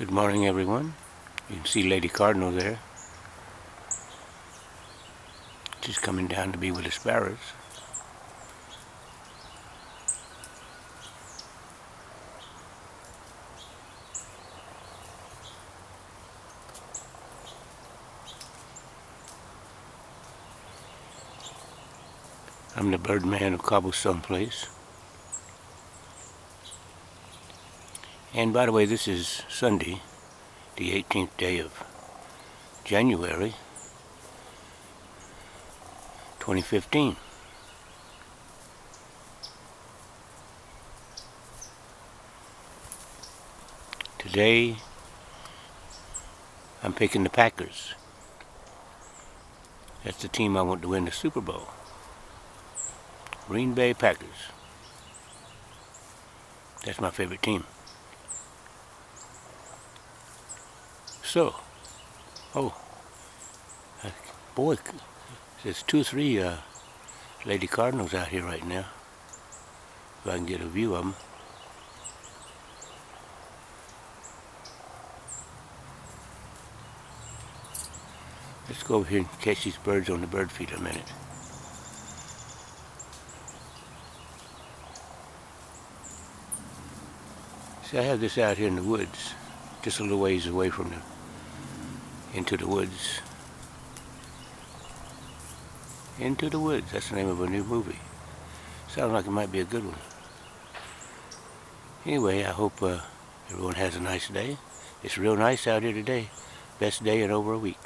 Good morning, everyone. You can see Lady Cardinal there. She's coming down to be with the sparrows. I'm the bird man of Cobblestone Place. And by the way, this is Sunday, the 18th day of January, 2015. Today, I'm picking the Packers. That's the team I want to win the Super Bowl. Green Bay Packers. That's my favorite team. So, boy, there's 2 or 3 Lady Cardinals out here right now. If I can get a view of them. Let's go over here and catch these birds on the bird feeder a minute. See, I have this out here in the woods, just a little ways away from into the woods. Into the Woods, that's the name of a new movie. Sounds like it might be a good one. Anyway, I hope everyone has a nice day. It's real nice out here today. Best day in over a week.